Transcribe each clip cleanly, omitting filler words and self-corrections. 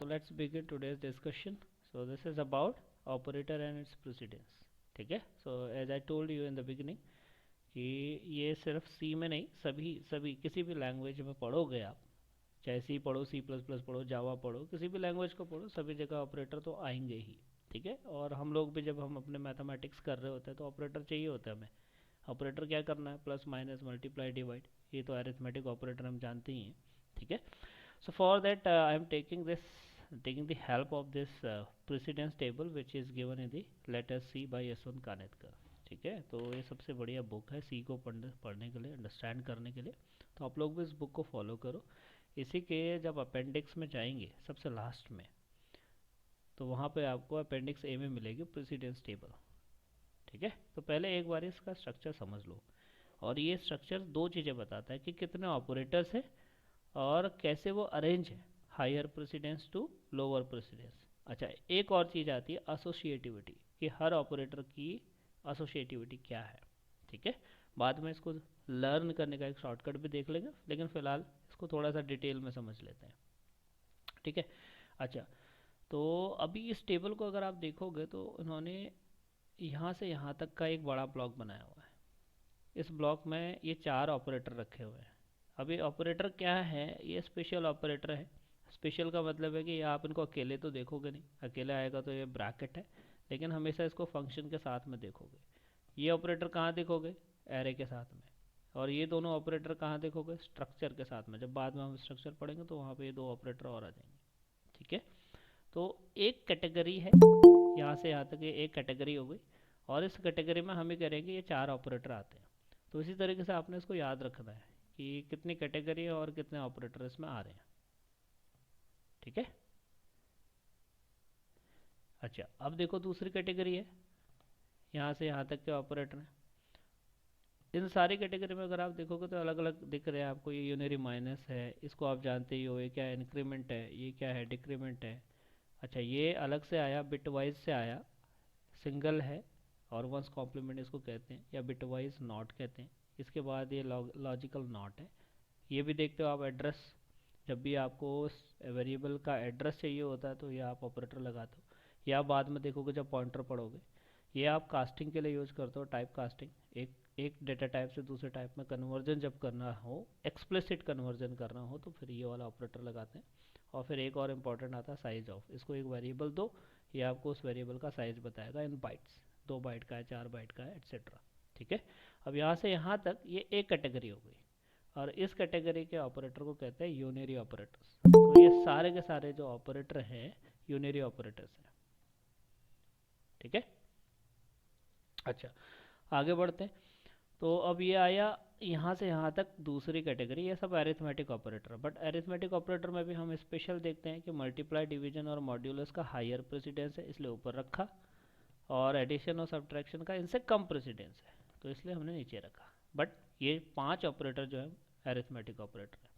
let's begin today's discussion. So this is about operator and its precedence. ठीक है. So as I told you in the beginning कि ये सिर्फ C में नहीं, सभी सभी किसी भी लैंग्वेज में पढ़ोगे आप, चाहे C पढ़ो, C प्लस प्लस पढ़ो, जावा पढ़ो, किसी भी लैंग्वेज को पढ़ो, सभी जगह ऑपरेटर तो आएंगे ही. ठीक है. और हम लोग भी जब हम अपने मैथमेटिक्स कर रहे होते हैं तो ऑपरेटर चाहिए होता है हमें. ऑपरेटर क्या करना है? प्लस माइनस मल्टीप्लाई डिवाइड, ये तो अरिथमेटिक ऑपरेटर हम जानते ही हैं. ठीक है. So for that I am taking the help of this precedence table which is given in the letter C by Yashwant Kanetkar. ठीक है. तो ये सबसे बढ़िया बुक है सी को पढ़ने के लिए, अंडरस्टैंड करने के लिए. तो आप लोग भी इस बुक को फॉलो करो. इसी के जब अपेंडिक्स में जाएंगे सबसे लास्ट में, तो वहाँ पे आपको अपेंडिक्स ए में मिलेगी प्रेसिडेंस टेबल. ठीक है. तो पहले एक बार इसका स्ट्रक्चर समझ लो. और ये स्ट्रक्चर दो चीज़ें बताता है कि कितने ऑपरेटर्स है और कैसे वो अरेंज है, higher precedence to lower precedence. अच्छा, एक और चीज़ आती है एसोसिएटिविटी, कि हर ऑपरेटर की एसोसिएटिविटी क्या है. ठीक है. बाद में इसको लर्न करने का एक शॉर्टकट भी देख लेंगे, लेकिन फ़िलहाल इसको थोड़ा सा डिटेल में समझ लेते हैं. ठीक है. अच्छा, तो अभी इस टेबल को अगर आप देखोगे तो इन्होंने यहाँ से यहाँ तक का एक बड़ा ब्लॉक बनाया हुआ है. इस ब्लॉक में ये 4 ऑपरेटर रखे हुए हैं. अब ये ऑपरेटर क्या है? ये स्पेशल ऑपरेटर है. स्पेशल का मतलब है कि आप इनको अकेले तो देखोगे नहीं, अकेले आएगा तो ये ब्रैकेट है, लेकिन हमेशा इसको फंक्शन के साथ में देखोगे. ये ऑपरेटर कहाँ देखोगे? एरे के साथ में. और ये दोनों ऑपरेटर कहाँ देखोगे? स्ट्रक्चर के साथ में. जब बाद में हम स्ट्रक्चर पढ़ेंगे तो वहाँ पे ये 2 ऑपरेटर और आ जाएंगे. ठीक है. तो एक कैटेगरी है, यहाँ से यहाँ तक ये एक कैटेगरी हो गई. और इस कैटेगरी में हम ये करेंगे ये 4 ऑपरेटर आते हैं. तो इसी तरीके से आपने इसको याद रखना है कि कितनी कैटेगरी है और कितने ऑपरेटर इसमें आ रहे हैं. ठीक है. अच्छा, अब देखो दूसरी कैटेगरी है, यहाँ से यहाँ तक के ऑपरेटर हैं. इन सारी कैटेगरी में अगर आप देखोगे तो अलग अलग दिख रहे हैं आपको. ये यूनरी माइनस है, इसको आप जानते ही हो. ये क्या है? इंक्रीमेंट है. ये क्या है? डिक्रीमेंट है. अच्छा, ये अलग से आया, बिट वाइज से आया, सिंगल है और वंस कॉम्प्लीमेंट इसको कहते हैं, या बिट वाइज नॉट कहते हैं. इसके बाद ये लॉजिकल नॉट है. ये भी देखते हो आप एड्रेस, जब भी आपको वेरिएबल का एड्रेस चाहिए होता है तो ये आप ऑपरेटर लगाते हो. या बाद में देखोगे जब पॉइंटर पढ़ोगे, ये आप कास्टिंग के लिए यूज करते हो, टाइप कास्टिंग. एक डेटा टाइप से दूसरे टाइप में कन्वर्जन जब करना हो, एक्सप्लिसिट कन्वर्जन करना हो, तो फिर ये वाला ऑपरेटर लगाते हैं. और फिर एक और इम्पॉर्टेंट आता है साइज ऑफ. इसको एक वेरिएबल दो, ये आपको उस वेरिएबल का साइज बताएगा इन बाइट्स. 2 बाइट का है, 4 बाइट का है, एट्सेट्रा. ठीक है. अब यहाँ से यहाँ तक ये एक कैटेगरी हो गई. और इस कैटेगरी के ऑपरेटर को कहते हैं यूनरी ऑपरेटर्स. तो ये सारे के सारे जो ऑपरेटर हैं यूनरी ऑपरेटर्स हैं. ठीक है. अच्छा, आगे बढ़ते हैं. तो अब ये आया यहाँ से यहाँ तक दूसरी कैटेगरी. ये सब arithmetic operator. But arithmetic operator में भी हम स्पेशल देखते हैं कि मल्टीप्लाई, डिवीजन और मॉड्यूलस का हायर प्रेसिडेंस है, इसलिए ऊपर रखा. और एडिशन और सब्ट्रैक्शन का इनसे कम प्रेसिडेंस है, तो इसलिए हमने नीचे रखा. बट ये 5 ऑपरेटर जो है अरिथमेटिक ऑपरेटर है.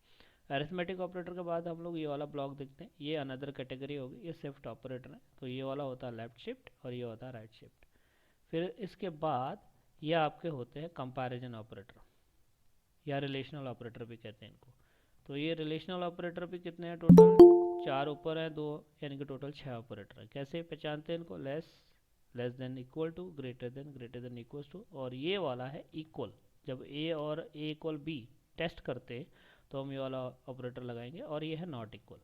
अरिथमेटिक ऑपरेटर के बाद हम लोग ये वाला ब्लॉक देखते हैं. ये अनदर कैटेगरी होगी, ये शिफ्ट ऑपरेटर है. तो ये वाला होता है लेफ्ट शिफ्ट और ये होता है राइट शिफ्ट. फिर इसके बाद ये आपके होते हैं कंपैरिजन ऑपरेटर या रिलेशनल ऑपरेटर भी कहते हैं इनको. तो ये रिलेशनल ऑपरेटर भी कितने हैं टोटल? 4 ऊपर है, 2, यानी कि टोटल 6 ऑपरेटर है. कैसे पहचानते हैं इनको? Less than equal to, greater than equal to. और ये वाला है इक्वल. जब ए और ए इक्वल बी टेस्ट करते हैं तो हम ये वाला ऑपरेटर लगाएंगे. और ये है नॉट इक्वल.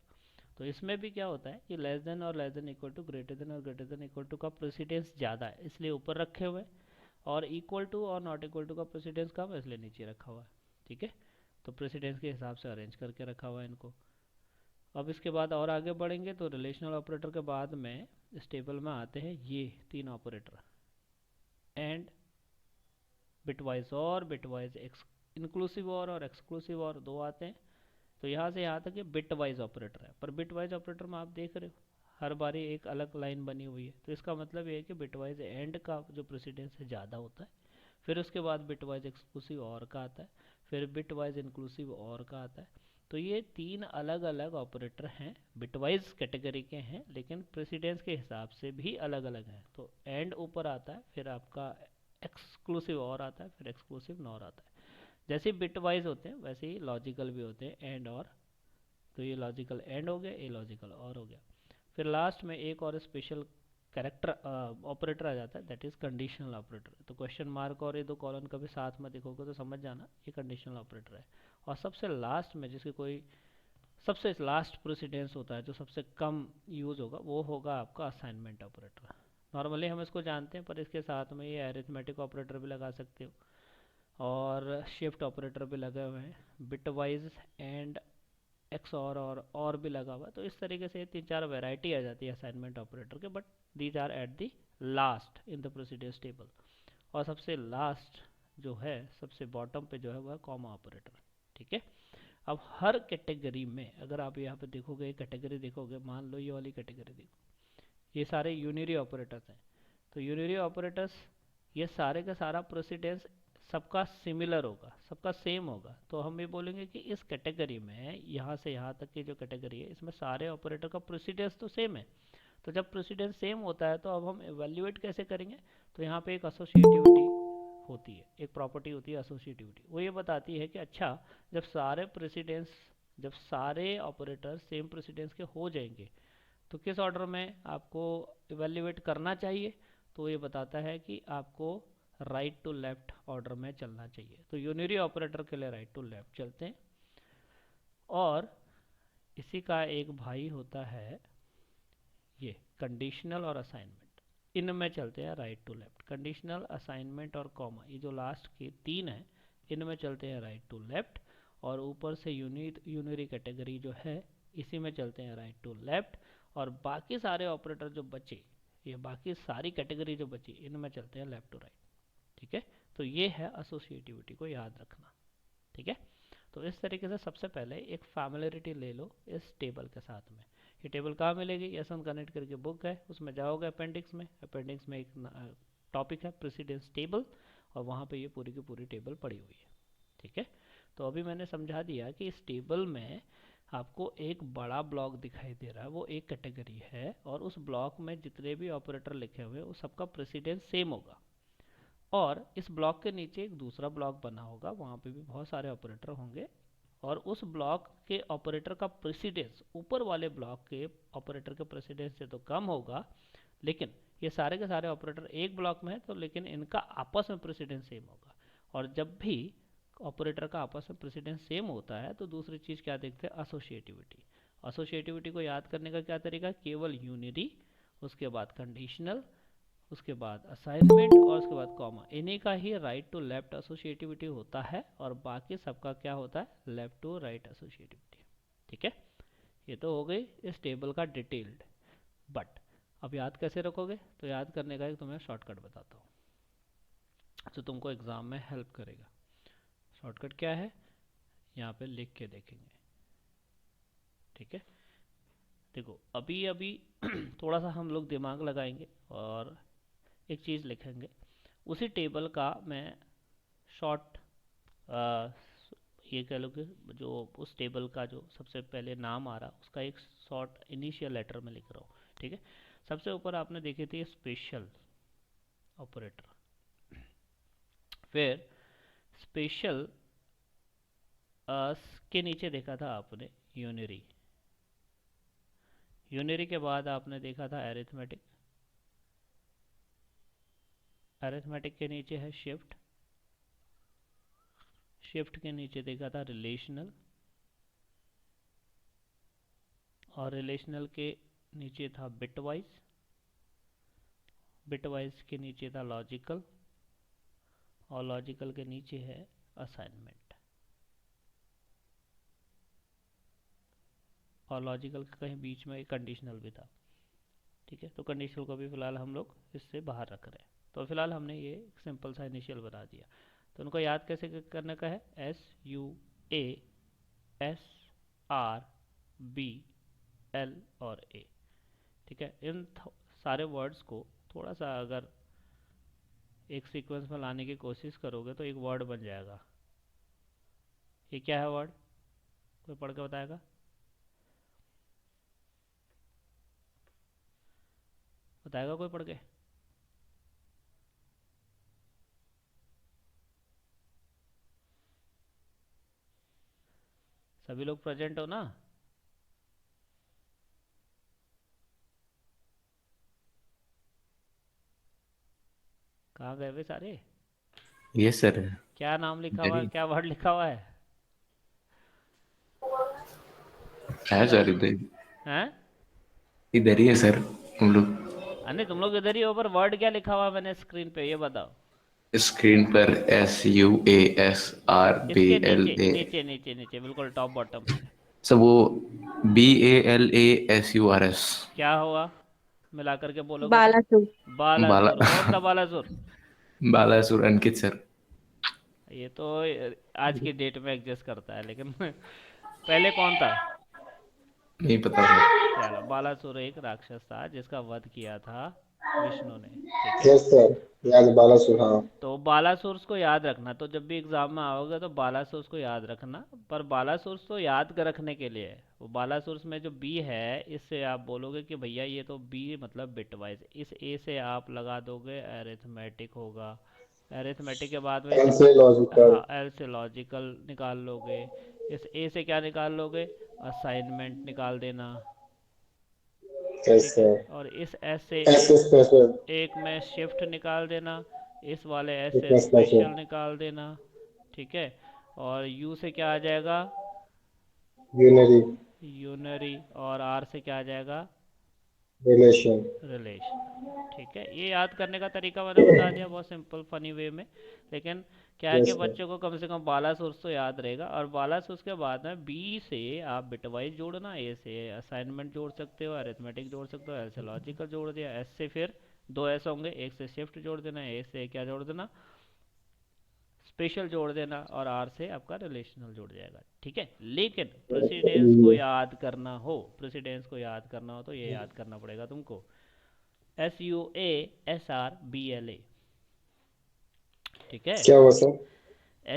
तो इसमें भी क्या होता है कि लेस देन और less than equal to, greater than और ग्रेटर देन इक्वल टू का प्रेसिडेंस ज़्यादा है, इसलिए ऊपर रखे हुए. और इक्वल टू और नॉट इक्वल टू का प्रेसिडेंस कम है, इसलिए नीचे रखा हुआ है. ठीक है. तो प्रेसिडेंस के हिसाब से अरेंज करके रखा हुआ है इनको. अब इसके बाद और आगे बढ़ेंगे तो रिलेशनल ऑपरेटर के बाद में इस टेबल में आते हैं ये 3 ऑपरेटर. एंड, बिटवाइज और, बिटवाइज इंक्लूसिव और एक्सक्लूसिव और 2 आते हैं. तो यहाँ से यहाँ तक ये बिटवाइज ऑपरेटर है. पर बिटवाइज ऑपरेटर में आप देख रहे हो हर बारी एक अलग लाइन बनी हुई है. तो इसका मतलब ये है कि बिटवाइज एंड का जो प्रेसिडेंस है ज़्यादा होता है. फिर उसके बाद बिटवाइज एक्सक्लूसिव और का आता है. फिर बिटवाइज इंक्लूसिव और का आता है. तो ये 3 अलग अलग ऑपरेटर हैं, बिटवाइज कैटेगरी के हैं, लेकिन प्रेसिडेंस के हिसाब से भी अलग अलग हैं. तो एंड ऊपर आता है, फिर आपका एक्सक्लूसिव और आता है, फिर एक्सक्लूसिव नॉर आता है. जैसे बिट वाइज होते हैं वैसे ही लॉजिकल भी होते हैं, एंड और. तो ये लॉजिकल एंड हो गया, ये लॉजिकल और हो गया. फिर लास्ट में एक और स्पेशल कैरेक्टर ऑपरेटर आ जाता है, दैट इज़ कंडीशनल ऑपरेटर। तो क्वेश्चन मार्क और ये दो कॉलन कभी साथ में दिखोगे तो समझ जाना ये कंडीशनल ऑपरेटर है। और सबसे लास्ट में जिसकी कोई सबसे लास्ट प्रेसिडेंस होता है, जो सबसे कम यूज़ होगा, वो होगा आपका असाइनमेंट ऑपरेटर। नॉर्मली हम इसको जानते हैं, पर इसके साथ में ये अरिथमेटिक ऑपरेटर भी लगा सकते हो और शिफ्ट ऑपरेटर भी लगे हुए हैं, बिट वाइज एंड एक्स और भी लगा हुआ। तो इस तरीके से 3-4 वैरायटी आ जाती है असाइनमेंट ऑपरेटर के, but these are at the last in the precedence table. और सबसे लास्ट जो है, सबसे बॉटम पे जो है, वह कॉमा ऑपरेटर। ठीक है। अब हर कैटेगरी में अगर आप यहाँ पे देखोगे, कैटेगरी देखोगे, मान लो ये वाली कैटेगरी देखो, ये सारे यूनिरी ऑपरेटर्स हैं। तो यूनिरी ऑपरेटर्स, ये सारे का सारा प्रेसिडेंस सबका सिमिलर होगा, सबका सेम होगा। तो हम ये बोलेंगे कि इस कैटेगरी में यहाँ से यहाँ तक की जो कैटेगरी है, इसमें सारे ऑपरेटर का प्रेसिडेंस तो सेम है। तो जब प्रेसिडेंस सेम होता है तो अब हम एवेल्युएट कैसे करेंगे? तो यहाँ पे एक एसोसिएटिविटी होती है, एक प्रॉपर्टी होती है एसोसिएटिविटी। वो ये बताती है कि अच्छा, जब सारे ऑपरेटर सेम प्रेसिडेंस के हो जाएंगे तो किस ऑर्डर में आपको इवेल्युएट करना चाहिए? तो ये बताता है कि आपको राइट टू लेफ्ट ऑर्डर में चलना चाहिए। तो यूनिरी ऑपरेटर के लिए राइट टू लेफ्ट चलते हैं। और इसी का एक भाई होता है ये कंडीशनल और असाइनमेंट, इनमें चलते हैं right to left. Conditional, assignment और कॉमा, ये जो लास्ट के 3 हैं, इनमें चलते हैं राइट टू लेफ्ट। और ऊपर से यूनिरी कैटेगरी जो है, इसी में चलते हैं राइट टू लेफ्ट। और बाकी सारे ऑपरेटर जो बचे, ये बाकी सारी कैटेगरी जो बची, इनमें चलते हैं लेफ्ट टू राइट। ठीक है। तो ये है एसोसिएटिविटी को याद रखना। ठीक है। तो इस तरीके से सबसे पहले एक फैमिलियरिटी ले लो इस टेबल के साथ में। ये टेबल कहाँ मिलेगी? एसन कनेक्ट करके बुक है, उसमें जाओगे अपेंडिक्स में, अपेंडिक्स में एक टॉपिक है प्रेसिडेंस टेबल, और वहाँ पे ये पूरी की पूरी टेबल पड़ी हुई है। ठीक है। तो अभी मैंने समझा दिया कि इस टेबल में आपको एक बड़ा ब्लॉक दिखाई दे रहा है, वो एक कैटेगरी है, और उस ब्लॉक में जितने भी ऑपरेटर लिखे हुए हैं वो सबका प्रेसिडेंस सेम होगा। और इस ब्लॉक के नीचे एक दूसरा ब्लॉक बना होगा, वहाँ पे भी बहुत सारे ऑपरेटर होंगे, और उस ब्लॉक के ऑपरेटर का प्रेसिडेंस ऊपर वाले ब्लॉक के ऑपरेटर के प्रेसिडेंस से तो कम होगा, लेकिन ये सारे के सारे ऑपरेटर एक ब्लॉक में है, तो लेकिन इनका आपस में प्रेसिडेंस सेम होगा। और जब भी ऑपरेटर का आपस में प्रेसिडेंस सेम होता है तो दूसरी चीज़ क्या देखते हैं? एसोसिएटिविटी। एसोसिएटिविटी को याद करने का क्या तरीका? केवल यूनिरी, उसके बाद कंडीशनल, उसके बाद असाइनमेंट, और उसके बाद कॉमा, इन्हीं का ही राइट टू लेफ्ट एसोसिएटिविटी होता है, और बाकी सबका क्या होता है? Left to right associativity. ठीक है। ये तो हो गई इस टेबल का डिटेल्ड। बट अब याद कैसे रखोगे? तो याद करने का एक तुम्हें शॉर्टकट बताता हूँ जो तुमको एग्जाम में हेल्प करेगा। शॉर्टकट क्या है? यहाँ पे लिख के देखेंगे। ठीक है। देखो, अभी अभी थोड़ा सा हम लोग दिमाग लगाएंगे और एक चीज़ लिखेंगे। उसी टेबल का मैं शॉर्ट, ये कह लो कि जो उस टेबल का जो सबसे पहले नाम आ रहा, उसका एक शॉर्ट इनिशियल लेटर में लिख रहा हूँ। ठीक है। सबसे ऊपर आपने देखे थे स्पेशल ऑपरेटर, फिर स्पेशल के नीचे देखा था आपने यूनिरी, यूनिरी के बाद आपने देखा था एरिथमेटिक, एरिथमेटिक के नीचे है शिफ्ट, शिफ्ट के नीचे देखा था रिलेशनल, और रिलेशनल के नीचे था बिटवाइज, बिटवाइज के नीचे था लॉजिकल, और लॉजिकल के नीचे है असाइनमेंट, और लॉजिकल के कहीं बीच में एक कंडीशनल भी था। ठीक है। तो कंडीशनल को भी फिलहाल हम लोग इससे बाहर रख रहे हैं। तो फिलहाल हमने ये एक सिंपल सा इनिशियल बना दिया। तो उनको याद कैसे करने का है? SUASRBL और A। ठीक है। इन सारे वर्ड्स को थोड़ा सा अगर एक सीक्वेंस में लाने की कोशिश करोगे तो एक वर्ड बन जाएगा। ये क्या है वर्ड? कोई पढ़ के बताएगा? बताएगा कोई पढ़ के? सभी लोग प्रेजेंट हो ना? कहाँ गए वे सारे? Yes sir. क्या नाम लिखा इधर हुआ है, ही क्या वर्ड लिखा हुआ है? है बताओ। सर, इधर। हैं? इधर ही है सर हम लोग। अरे तुम लोग इधर ही हो, पर वर्ड क्या लिखा हुआ है मैंने स्क्रीन पे, ये बताओ। स्क्रीन पर इसके SUASRBLA। नीचे नीचे नीचे नीचे बिल्कुल टॉप बॉटम पे। सर वो BALASURS। क्या हुआ? मिला करके बोलोगे तो? बालासुर। बाला बालासुर, कौन सा बालासुर? बालासुर अंकित सर। ये तो आज की डेट में एग्जिस्ट करता है, लेकिन पहले कौन था? नहीं पता सर। चलो, बालासुर एक राक्षस था जिसका वध किया था विष्णु ने। ठीक है। Yes sir. याद बालासुर, हाँ। तो बालासुर को याद रखना, तो जब भी एग्जाम में आओगे तो बालासुर को याद रखना। पर बालासुर तो याद रखने के लिए है, वो बालासुर में जो बी है, इससे आप बोलोगे कि भैया ये तो बी मतलब बिटवाइज, इस ए से आप लगा दोगे अरिथमेटिक होगा। अरिथमेटिक के बाद में एल जब, से लॉजिकल। हाँ, एल से लॉजिकल निकाल लोगे। इस ए से क्या निकाल लोगे? असाइनमेंट निकाल देना। यस ठीक है। सर। और इस एस से एस से स्पेशल। एक में शिफ्ट निकाल देना। इस वाले एस से इतना स्पेशल। स्पेशल निकाल देना। ठीक है। और यू से क्या आ जाएगा? यूनरी। यूनरी। और आर से क्या आ जाएगा? रिलेशन। रिलेशनल। ठीक है, ये याद करने का तरीका मैंने बता दिया बहुत सिंपल फनी वे में। लेकिन क्या है कि यस सर। बच्चों को कम से कम बालासुर तो याद रहेगा, और बालासुर के बाद में बी से आप बिटवाइज जोड़ना, ए से असाइनमेंट जोड़ सकते हो, अरिथमेटिक जोड़ सकते हो, एल से लॉजिकल जोड़ दिया, एस से फिर दो एस होंगे, एक से शिफ्ट जोड़ देना, ए से क्या जोड़ देना? स्पेशल जोड़ देना, और आर से आपका रिलेशनल जुड़ जाएगा। ठीक है। लेकिन प्रेसिडेंस को याद करना हो, प्रेसिडेंस को याद करना हो तो ये याद करना पड़ेगा तुमको। SUASRBLA। ठीक है। क्या हुआ सर?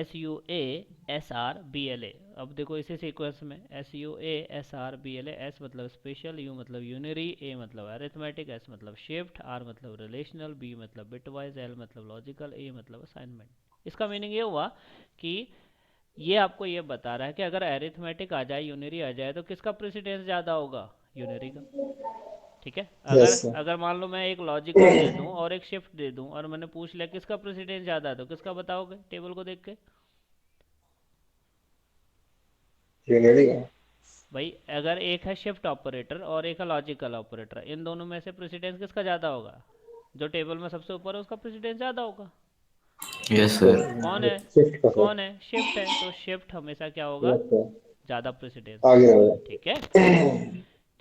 SUASRBLA। अब देखो इसी सीक्वेंस में, SUASRBLA, एस मतलब स्पेशल, यू मतलब यूनरी, ए मतलब अरिथमेटिक, एस मतलब शिफ्ट, आर मतलब रिलेशनल, बी मतलब बिटवाइज, एल मतलब लॉजिकल, ए मतलब असाइनमेंट। इसका मीनिंग ये हुआ कि ये आपको ये बता रहा है कि अगर अरिथमेटिक आ जाए, यूनरी आ जाए, तो किसका प्रेसिडेंस ज़्यादा होगा? यूनरी का। ठीक है। अगर यस सर। अगर मान लो मैं एक लॉजिकल दे दूं और एक शिफ्ट दे दूं, और मैंने पूछ लिया किसका प्रेसिडेंस ज़्यादा है, तो किसका बताओगे टेबल को देख के? यूनरी का। भाई अगर एक है शिफ्ट ऑपरेटर और एक है लॉजिकल ऑपरेटर, इन दोनों में से प्रेसिडेंस किसका ज़्यादा होगा? जो टेबल में सबसे ऊपर है उसका प्रेसिडेंस ज़्यादा होगा। Yes sir sir. कौन है? शिफ्ट का सर। कौन है? शिफ्ट है, तो शिफ्ट हमेशा क्या होगा? Yes sir. ज़्यादा प्रेसिडेंस आगे होगा। होगा। ठीक है।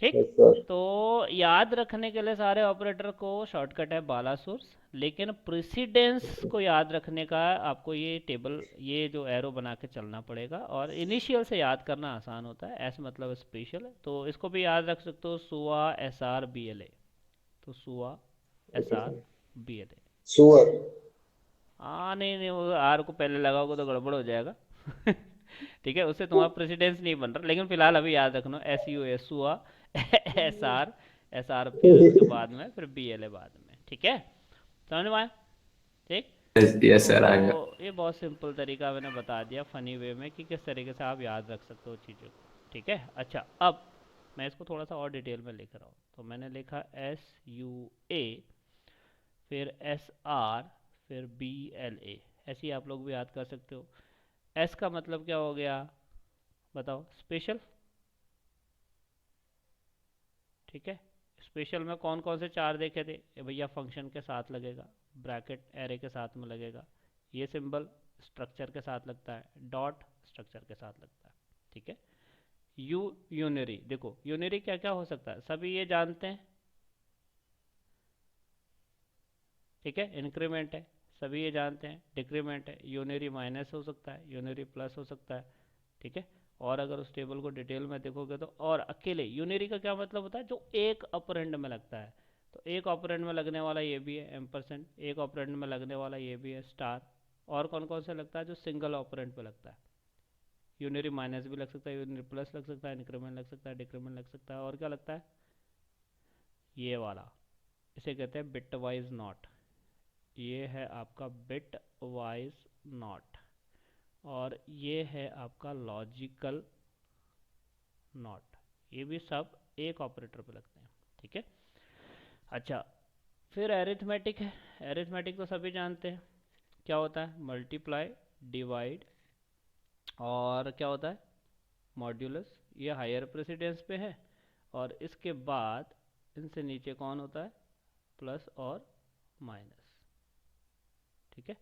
ठीक। Yes sir. तो याद रखने के लिए सारे ऑपरेटर को शॉर्टकट है बालासुर्स, लेकिन प्रेसिडेंस को याद रखने का आपको ये टेबल, ये जो एरो बना के चलना पड़ेगा, और इनिशियल से याद करना आसान होता है, एस मतलब स्पेशल है, तो इसको भी याद रख सकते हो, सुआ SRBLA। तो सुआ S okay R sir. B L A सुअर। हाँ, नहीं नहीं, वो आर को पहले लगाओगे तो गड़बड़ हो जाएगा। ठीक है, उससे तुम्हारा प्रेसिडेंस नहीं बन रहा, लेकिन फिलहाल अभी याद रखना, SUA सुआ, एस आर फिर उसके बाद में, फिर BLA बाद में। ठीक है, समझ में आया? ठीक। यस सर, आ गया। तो ये बहुत सिंपल तरीका मैंने बता दिया फनी वे में कि किस तरीके से आप याद रख सकते हो चीज़ों को। ठीक है। अच्छा, अब मैं इसको थोड़ा सा और डिटेल में लिख रहा हूँ, तो मैंने लिखा SUA, फिर SR, फिर BLA। ऐसे ही आप लोग भी याद कर सकते हो। एस का मतलब क्या हो गया? बताओ, स्पेशल। ठीक है। स्पेशल में कौन कौन से चार देखे थे? ये भैया फंक्शन के साथ लगेगा, ब्रैकेट एरे के साथ में लगेगा, ये सिंबल स्ट्रक्चर के साथ लगता है, डॉट स्ट्रक्चर के साथ लगता है। ठीक है। यू यूनरी, देखो यूनरी क्या क्या हो सकता है, सभी ये जानते हैं। ठीक है। इंक्रीमेंट है, सभी ये जानते हैं। डिक्रीमेंट है, यूनरी माइनस हो सकता है, यूनरी प्लस हो सकता है। ठीक है। और अगर उस टेबल को डिटेल में देखोगे तो, और अकेले यूनरी का क्या मतलब होता है? जो एक ऑपरेंड में लगता है। तो एक ऑपरेंड में लगने वाला ये भी है एम्परसेंड, एक ऑपरेंड में लगने वाला ये भी है स्टार। और कौन कौन सा लगता है? जो सिंगल ऑपरेंड पे लगता है। यूनरी माइनस भी लग सकता है, यूनरी प्लस लग सकता है, इंक्रीमेंट लग सकता है, डिक्रीमेंट लग सकता है, और क्या लगता है? ये वाला, इसे कहते हैं बिट वाइज नॉट। ये है आपका बिट वाइज नॉट। और ये है आपका लॉजिकल नॉट। ये भी सब एक ऑपरेटर पे लगते हैं। ठीक है। अच्छा, फिर एरिथमेटिक है। एरिथमेटिक तो सभी जानते हैं, क्या होता है, मल्टीप्लाई, डिवाइड, और क्या होता है, मॉड्यूलस। ये हायर प्रेसिडेंस पे है, और इसके बाद इनसे नीचे कौन होता है, प्लस और माइनस। ठीक है,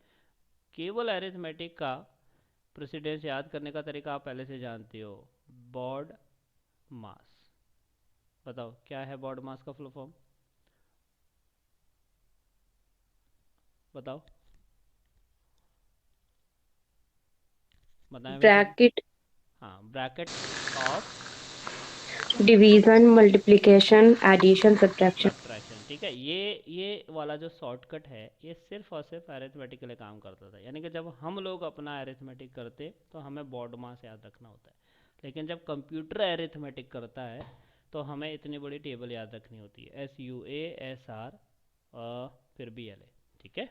केवल एरिथमेटिक का प्रेसिडेंस याद करने का तरीका आप पहले से जानते हो, बॉड मास। बताओ क्या है बॉड मास का फुल फॉर्म, बताओ, बताएं भाई सब। ब्रैकेट, हाँ, bracket of division, multiplication, addition, subtraction. Subtraction. ठीक है, ये वाला जो शॉर्टकट है ये सिर्फ और सिर्फ अरिथमेटिक के लिए काम करता था, यानी कि जब हम लोग अपना अरिथमेटिक करते तो हमें बॉड मास याद रखना होता है, लेकिन जब कंप्यूटर अरिथमेटिक करता है तो हमें इतनी बड़ी टेबल याद रखनी होती है, SUA, SR, फिर BLA। ठीक है,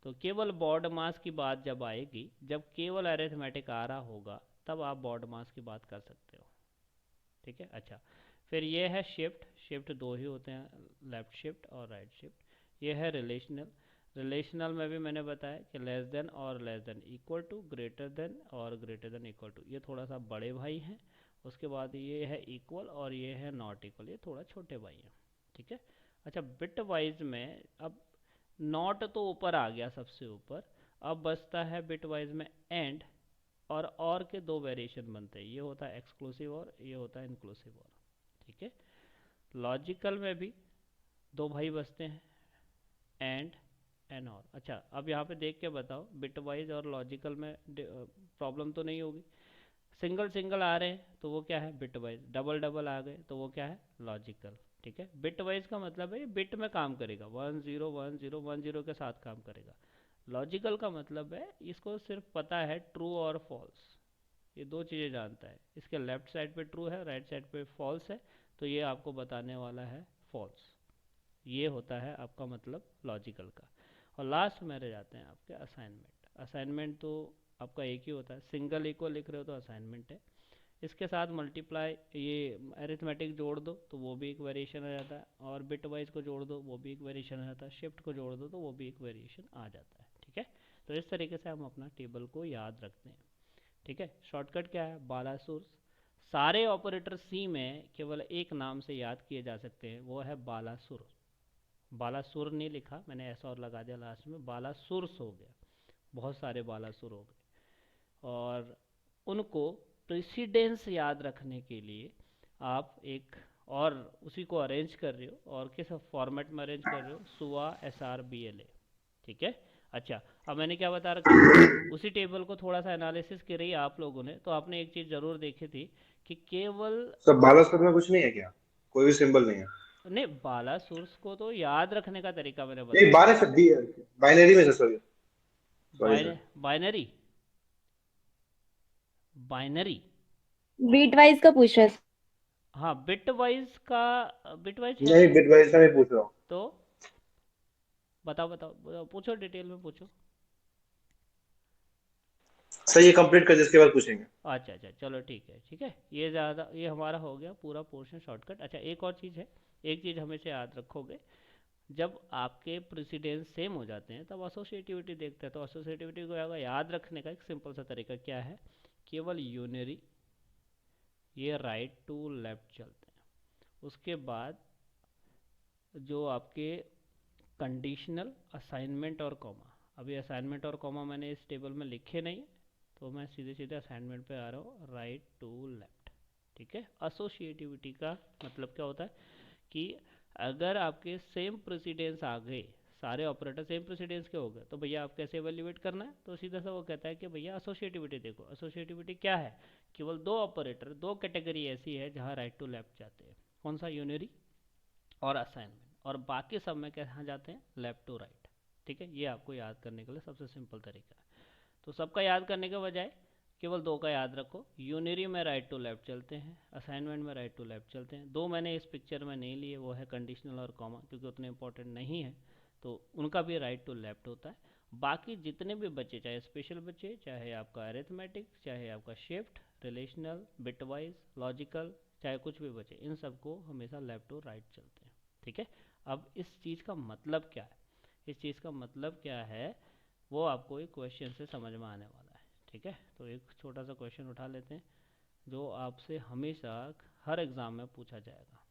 तो केवल बॉड मास की बात जब आएगी, जब केवल अरिथमेटिक आ रहा होगा, तब आप बॉड मास की बात कर सकते हो। ठीक है, अच्छा, फिर ये है शिफ्ट। शिफ्ट दो ही होते हैं, लेफ्ट शिफ्ट और राइट शिफ्ट। ये है रिलेशनल। रिलेशनल में भी मैंने बताया कि लेस देन और less than equal to, greater than और ग्रेटर देन इक्वल टू, ये थोड़ा सा बड़े भाई हैं। उसके बाद ये है इक्वल, और ये है नॉट इक्वल, ये थोड़ा छोटे भाई हैं। ठीक है, अच्छा, बिट वाइज में अब नॉट तो ऊपर आ गया सबसे ऊपर, अब बचता है बिट वाइज में एंड, और के दो वेरिएशन बनते हैं, ये होता है एक्सक्लूसिव और ये होता है इंक्लूसिव और। ठीक है, लॉजिकल में भी दो भाई बचते हैं, एंड और। अच्छा, अब यहाँ पे देख के बताओ, बिट वाइज और लॉजिकल में प्रॉब्लम तो नहीं होगी। सिंगल सिंगल आ रहे हैं तो वो क्या है, बिट वाइज। डबल डबल आ गए तो वो क्या है, लॉजिकल। ठीक है, बिट वाइज का मतलब है ये बिट में काम करेगा, 1 0 1 0 1 0 के साथ काम करेगा। लॉजिकल का मतलब है इसको सिर्फ पता है ट्रू और फॉल्स, ये दो चीज़ें जानता है, इसके लेफ्ट साइड पे ट्रू है, राइट साइड पे फॉल्स है, तो ये आपको बताने वाला है फॉल्स। ये होता है आपका मतलब लॉजिकल का। और लास्ट में रह जाते हैं आपके असाइनमेंट। असाइनमेंट तो आपका एक ही होता है, सिंगल इक्वल लिख रहे हो तो असाइनमेंट है, इसके साथ मल्टीप्लाई, ये अरिथमेटिक जोड़ दो तो वो भी एक वेरिएशन आ जाता है, और बिट वाइज को जोड़ दो वो भी एक वेरिएशन आ जाता है, शिफ्ट को जोड़ दो तो वो भी एक वेरिएशन आ जाता है। ठीक है, तो इस तरीके से हम अपना टेबल को याद रखते हैं। ठीक है, शॉर्टकट क्या है, बालासुर। सारे ऑपरेटर सी में केवल एक नाम से याद किए जा सकते हैं, वो है बालासुर। बालासुर नहीं लिखा मैंने, ऐसा और लगा दिया लास्ट में, बालासुर्स हो गया, बहुत सारे बालासुर हो गए। और उनको प्रेसिडेंस याद रखने के लिए आप एक और उसी को अरेंज कर रहे हो, और किस फॉर्मेट में अरेंज कर रहे हो, SUA, SR, BLA। ठीक है, अच्छा, अब मैंने क्या बता रखा है, उसी टेबल को थोड़ा सा एनालिसिस करी आप लोगों ने, तो आपने एक चीज़ ज़रूर देखी थी कि केवल, सब बालासुर में कुछ नहीं है क्या? कोई भी सिंबल नहीं है? नहीं, बालासुर्स को तो याद रखने का तरीका मैंने नहीं, बताया। बारह शब्द बाइनरी में से, sorry sorry sir. Binary, binary, bitwise का पूछ रहा है। हाँ, बिट वाइज का, बिट वाइज है नहीं, क्या, बिटवाइज का मैं पूछ रहा हूँ। तो बताओ बताओ पूछो, डिटेल में पूछो। सर ये कंप्लीट कर, जिसके बाद पूछेंगे। अच्छा अच्छा, चलो ठीक है, ठीक है, ये ज़्यादा, ये हमारा हो गया पूरा पोर्शन शॉर्टकट। अच्छा, एक और चीज़ है, एक चीज़ हमेशा याद रखोगे, जब आपके प्रेसिडेंस सेम हो जाते हैं तब एसोसिएटिविटी देखते हैं, तो एसोसिएटिविटी को अगर याद रखने का एक सिंपल सा तरीका क्या है, केवल यूनरी, ये राइट टू लेफ्ट चलते हैं, उसके बाद जो आपके कंडीशनल, असाइनमेंट और कॉमा। अभी असाइनमेंट और कॉमा मैंने इस टेबल में लिखे नहीं है, तो मैं सीधे सीधे असाइनमेंट पे आ रहा हूँ, राइट टू लेफ्ट। ठीक है, एसोसिएटिविटी का मतलब क्या होता है कि अगर आपके सेम प्रेसिडेंस आ गए, सारे ऑपरेटर सेम प्रेसिडेंस के हो गए, तो भैया आप कैसे एवेल्यूएट करना है, तो सीधा सा वो कहता है कि भैया एसोसिएटिविटी देखो। एसोसिएटिविटी क्या है, केवल दो ऑपरेटर, दो कैटेगरी ऐसी है जहाँ राइट टू लेफ्ट जाते हैं, कौन सा, यूनरी और असाइनमेंट, और बाकी सब में कहाँ जाते हैं, लेफ्ट टू राइट। ठीक है, ये आपको याद करने के लिए सबसे सिंपल तरीका है। तो सबका याद करने के बजाय केवल दो का याद रखो, यूनरी में राइट टू लेफ्ट चलते हैं, असाइनमेंट में राइट टू लेफ्ट चलते हैं। दो मैंने इस पिक्चर में नहीं लिए, वो है कंडीशनल और कॉमा, क्योंकि उतने इंपॉर्टेंट नहीं है, तो उनका भी राइट टू लेफ्ट होता है। बाकी जितने भी बचे, चाहे स्पेशल बचे, चाहे आपका अरिथमेटिक, चाहे आपका शिफ्ट, रिलेशनल, बिटवाइज, लॉजिकल, चाहे कुछ भी बचे, इन सबको हमेशा लेफ्ट टू राइट चलते हैं। ठीक है, अब इस चीज़ का मतलब क्या है इस चीज़ का मतलब क्या है वो आपको एक क्वेश्चन से समझ में आने वाला है। ठीक है, तो एक छोटा सा क्वेश्चन उठा लेते हैं जो आपसे हमेशा हर एग्ज़ाम में पूछा जाएगा।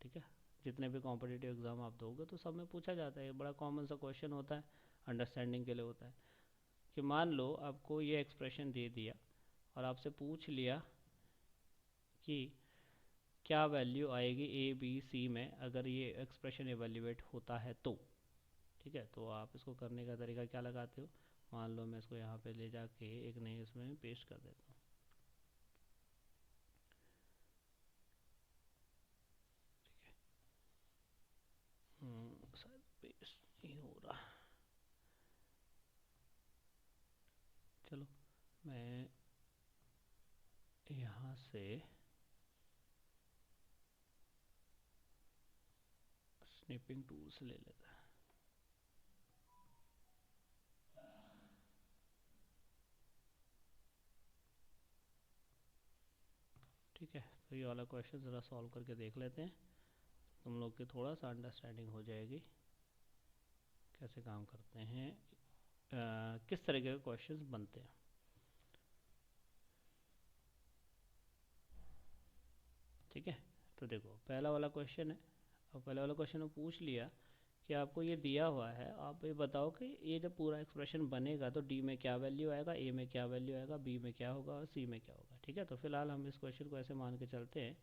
ठीक है, जितने भी कॉम्पिटिटिव एग्ज़ाम आप दोगे तो सब में पूछा जाता है, ये बड़ा कॉमन सा क्वेश्चन होता है, अंडरस्टैंडिंग के लिए होता है कि मान लो आपको ये एक्सप्रेशन दे दिया और आपसे पूछ लिया कि क्या वैल्यू आएगी ए बी सी में अगर ये एक्सप्रेशन एवेल्यूएट होता है तो। ठीक है, तो आप इसको करने का तरीका क्या लगाते हो, मान लो मैं इसको यहाँ पे ले जाके एक नई इसमें पेस्ट कर देता हूँ। शायद पेस्ट नहीं हो रहा, चलो मैं यहाँ से स्निपिंग टूल्स ले लेता है। ठीक है, तो ये वाला क्वेश्चन ज़रा सॉल्व करके देख लेते हैं, तुम लोग की थोड़ा सा अंडरस्टैंडिंग हो जाएगी कैसे काम करते हैं, किस तरीके के क्वेश्चंस बनते हैं। ठीक है, तो देखो पहला वाला क्वेश्चन है, अब पहला वाला क्वेश्चन में पूछ लिया कि आपको ये दिया हुआ है, आप ये बताओ कि ये जब पूरा एक्सप्रेशन बनेगा तो डी में क्या वैल्यू आएगा, ए में क्या वैल्यू आएगा, बी में क्या होगा और सी में क्या होगा। ठीक है, तो फिलहाल हम इस क्वेश्चन को ऐसे मान के चलते हैं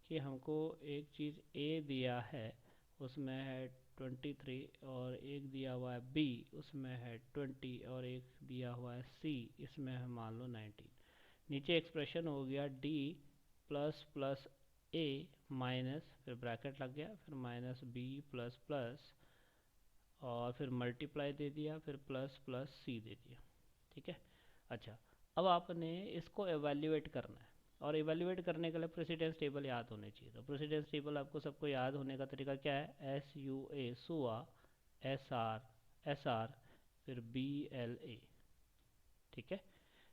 कि हमको एक चीज़ ए दिया है उसमें है 23 और एक दिया हुआ है बी उसमें है 20 और एक दिया हुआ है सी इसमें है मान लो 19। नीचे एक्सप्रेशन हो गया डी प्लस प्लस ए माइनस फिर ब्रैकेट लग गया फिर माइनस बी प्लस प्लस और फिर मल्टीप्लाई दे दिया फिर प्लस प्लस सी दे दिया। ठीक है, अच्छा अब आपने इसको एवेल्यूएट करना है और एवेल्यूएट करने के लिए प्रेसिडेंस टेबल याद होने चाहिए। तो प्रेसिडेंस टेबल आपको सबको याद होने का तरीका क्या है, S U A Sua, S are फिर बी एल ए। ठीक है,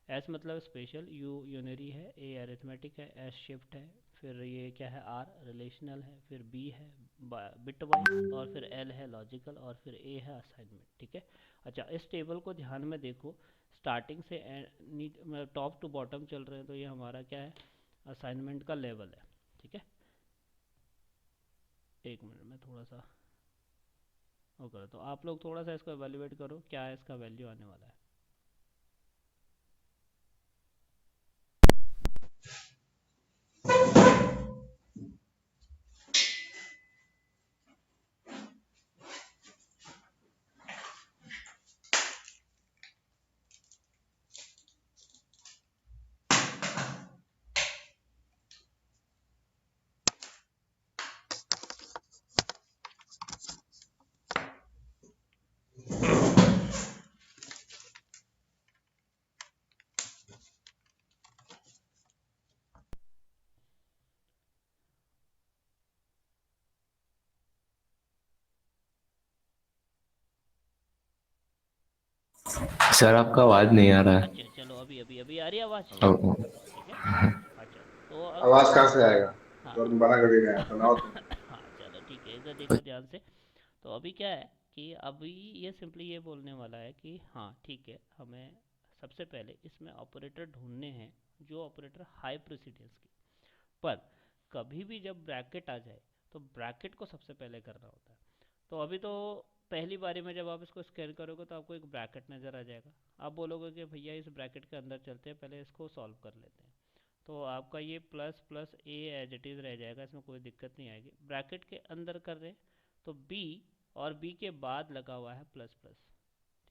एस मतलब स्पेशल, यू यूनरी है, ए अरिथमेटिक है, एस शिफ्ट है, फिर ये क्या है आर रिलेशनल है, फिर बी है बिट वाइज और फिर एल है लॉजिकल और फिर ए है असाइनमेंट। ठीक है, अच्छा इस टेबल को ध्यान में देखो, स्टार्टिंग से टॉप टू बॉटम चल रहे हैं, तो ये हमारा क्या है असाइनमेंट का लेवल है। ठीक है, एक मिनट में थोड़ा सा वो करो, तो आप लोग थोड़ा सा इसको एवेल्यूएट करो क्या है इसका वैल्यू आने वाला है। सर आपका आवाज नहीं आ रहा है। अच्छा चलो अभी अभी अभी आ रही है आवाज़। ओ, ठीक है, अच्छा तो आवाज कहाँ से आएगा, हाँ तो बना कर देना है सुनाओ तुम। हाँ चलो ठीक है, इधर देखो ध्यान से। तो अभी क्या है कि अभी ये सिंपली ये बोलने वाला है कि हाँ ठीक है, हमें सबसे पहले इसमें ऑपरेटर ढूंढने हैं जो ऑपरेटर हाई प्रेसिडेंस की, पर कभी भी जब ब्रैकेट आ जाए तो ब्रैकेट को सबसे पहले करना होता है। तो अभी तो पहली बारी में जब आप इसको स्कैन करोगे तो आपको एक ब्रैकेट नज़र आ जाएगा, आप बोलोगे कि भैया इस ब्रैकेट के अंदर चलते हैं, पहले इसको सॉल्व कर लेते हैं। तो आपका ये plus plus a as it is रह जाएगा, इसमें कोई दिक्कत नहीं आएगी। ब्रैकेट के अंदर कर रहे हैं तो बी और बी के बाद लगा हुआ है प्लस प्लस।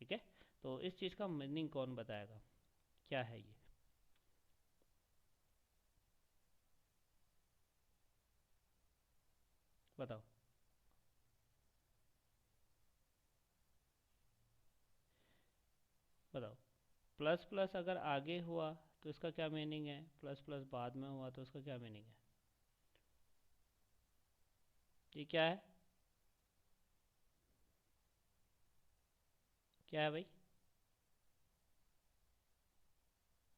ठीक है, तो इस चीज़ का मीनिंग कौन बताएगा, क्या है ये बताओ। बताओ, प्लस प्लस अगर आगे हुआ तो इसका क्या मीनिंग है, प्लस प्लस बाद में हुआ तो इसका क्या मीनिंग है, ये क्या है, क्या है भाई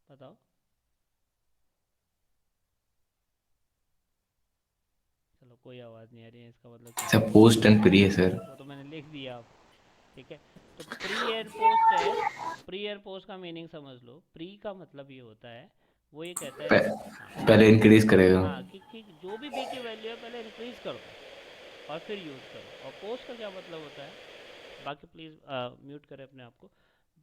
बताओ। चलो कोई आवाज़ नहीं आ रही है, इसका मतलब सर पोस्ट एंड प्री है सर। वो तो मैंने लिख दिया, ठीक है। तो प्री एंड पोस्ट है, प्री एंड पोस्ट का मीनिंग समझ लो। प्री का मतलब ये होता है, वो ये कहता है, हाँ पहले इंक्रीज करेगा। हाँ कि जो भी बी की वैल्यू है पहले इंक्रीज कर दो और फिर यूज़ करो। और पोस्ट का क्या मतलब होता है, बाकी प्लीज़ म्यूट करें अपने आप को।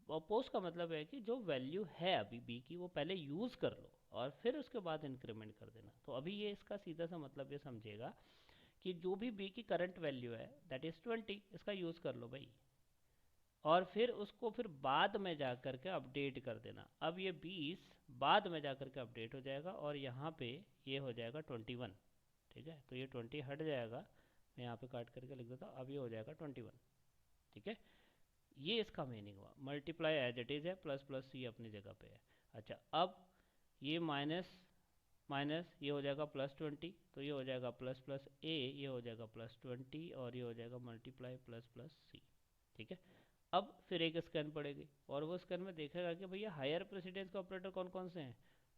और पोस्ट का मतलब है कि जो वैल्यू है अभी बी की वो पहले यूज़ कर लो और फिर उसके बाद इंक्रीमेंट कर देना। तो अभी ये इसका सीधा सा मतलब ये समझिएगा कि जो भी बी की करंट वैल्यू है दैट इज़ 20, इसका यूज़ कर लो भाई, और फिर उसको फिर बाद में जा कर के अपडेट कर देना। अब ये 20 बाद में जा कर के अपडेट हो जाएगा और यहाँ पे ये हो जाएगा 21। ठीक है, तो ये 20 हट जाएगा, मैं यहाँ पे काट करके लिख देता हूँ, अब ये हो जाएगा 21। ठीक है, ये इसका मीनिंग हुआ। मल्टीप्लाई एज इट इज़ है, प्लस प्लस सी अपनी जगह पे है। अच्छा, अब ये माइनस माइनस ये हो जाएगा +20, तो ये हो जाएगा प्लस प्लस ए, ये हो जाएगा +20 और ये हो जाएगा मल्टीप्लाई प्लस प्लस सी। ठीक है, अब फिर एक स्कैन पड़ेगी और वो स्कैन में देखेगा कि भैया हायर प्रेसिडेंस के ऑपरेटर कौन कौन से हैं।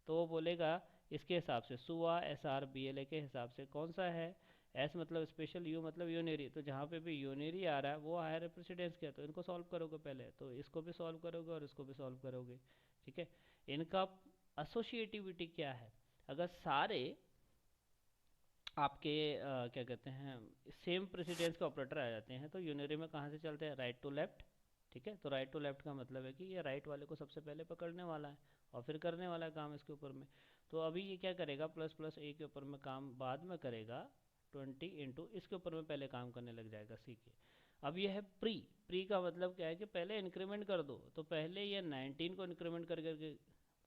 तो वो बोलेगा इसके हिसाब से सुआ S R B L A के हिसाब से कौन सा है, एस मतलब स्पेशल, यू मतलब यूनिरी। तो जहाँ पे भी यूनिरी आ रहा है वो हायर प्रेसिडेंस के, तो इनको सॉल्व करोगे पहले, तो इसको भी सॉल्व करोगे और इसको भी सॉल्व करोगे। ठीक है, इनका एसोसिएटिविटी क्या है, अगर सारे आपके क्या कहते हैं सेम प्रेसिडेंस के ऑपरेटर आ जाते हैं तो यूनरी में कहाँ से चलते हैं, राइट टू लेफ्ट। ठीक है, तो राइट टू लेफ्ट का मतलब है कि ये राइट वाले को सबसे पहले पकड़ने वाला है और फिर करने वाला है काम इसके ऊपर में। तो अभी ये क्या करेगा, प्लस प्लस ए के ऊपर में काम बाद में करेगा, 20 इंटू इसके ऊपर में पहले काम करने लग जाएगा सी के। अब ये है प्री, प्री का मतलब क्या है कि पहले इंक्रीमेंट कर दो, तो पहले ये 19 को इंक्रीमेंट कर करके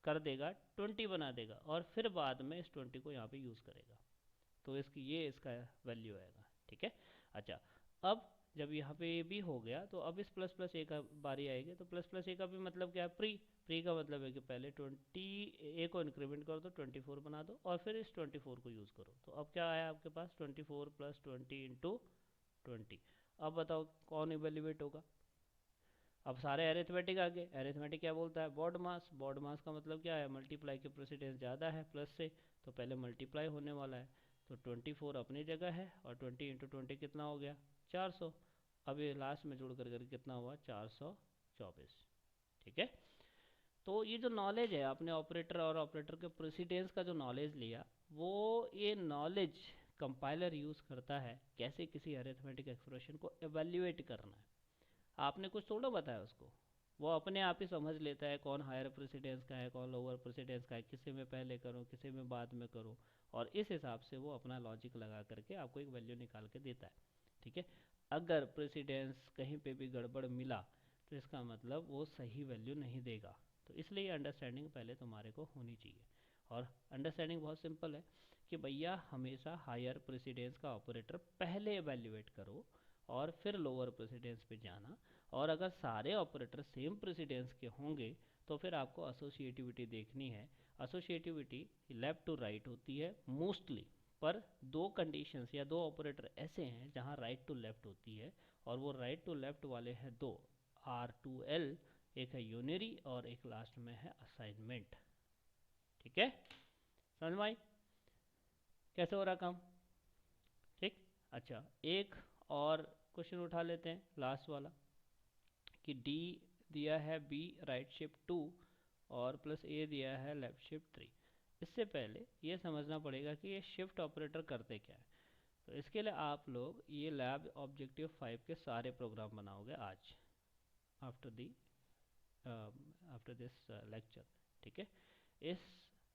कर देगा, 20 बना देगा और फिर बाद में इस 20 को यहाँ पे यूज़ करेगा। तो इसकी ये इसका वैल्यू आएगा। ठीक है, अच्छा, अब जब यहाँ पे ये भी हो गया तो अब इस प्लस प्लस ए का बारी आएगी। तो प्लस प्लस ए का भी मतलब क्या है, प्री। प्री का मतलब है कि पहले 20 ए को इंक्रीमेंट कर दो, 24 बना दो और फिर इस 24 को यूज़ करो। तो अब क्या आया आपके पास, 24 + 20 इंटू 20। अब बताओ कौन इवेल्युएट होगा। अब सारे एरिथमेटिक आ गए। एरिथमेटिक क्या बोलता है, बॉड मास। बॉड मास का मतलब क्या है, मल्टीप्लाई के प्रेसिडेंस ज़्यादा है प्लस से, तो पहले मल्टीप्लाई होने वाला है। तो 24 अपनी जगह है और 20 इंटू 20 कितना हो गया, 400। अब ये लास्ट में जुड़ कर कितना हुआ, 424। ठीक है, तो ये जो नॉलेज है आपने ऑपरेटर और ऑपरेटर के प्रेसिडेंस का जो नॉलेज लिया, वो ये नॉलेज कंपाइलर यूज़ करता है कैसे किसी अरिथमेटिक एक्सप्रेशन को एवेल्युएट करना है। आपने कुछ थोड़ा बताया उसको, वो अपने आप ही समझ लेता है कौन हायर प्रेसिडेंस का है, कौन लोअर प्रेसिडेंस का है, किसे में पहले करूँ किसे में बाद में करूँ, और इस हिसाब से वो अपना लॉजिक लगा करके आपको एक वैल्यू निकाल के देता है। ठीक है, अगर प्रेसिडेंस कहीं पे भी गड़बड़ मिला तो इसका मतलब वो सही वैल्यू नहीं देगा। तो इसलिए अंडरस्टैंडिंग पहले तुम्हारे को होनी चाहिए। और अंडरस्टैंडिंग बहुत सिंपल है कि भैया हमेशा हायर प्रेसिडेंस का ऑपरेटर पहले एवेल्युएट करो और फिर लोअर प्रेसिडेंस पे जाना। और अगर सारे ऑपरेटर सेम प्रेसिडेंस के होंगे तो फिर आपको एसोसिएटिविटी देखनी है। एसोसिएटिविटी लेफ्ट टू राइट होती है मोस्टली, पर दो कंडीशंस या दो ऑपरेटर ऐसे हैं जहां राइट टू लेफ्ट होती है, और वो राइट टू लेफ्ट वाले हैं दो, R2L, एक है यूनरी और एक लास्ट में है असाइनमेंट। ठीक है, समझ में आई कैसे हो रहा काम। ठीक, अच्छा, एक और क्वेश्चन उठा लेते हैं लास्ट वाला, कि डी दिया है बी राइट शिफ्ट 2 और प्लस ए दिया है लेफ्ट शिफ्ट 3। इससे पहले ये समझना पड़ेगा कि ये शिफ्ट ऑपरेटर करते क्या है। तो इसके लिए आप लोग ये लैब ऑब्जेक्टिव 5 के सारे प्रोग्राम बनाओगे आज आफ्टर दिस लेक्चर। ठीक है, इस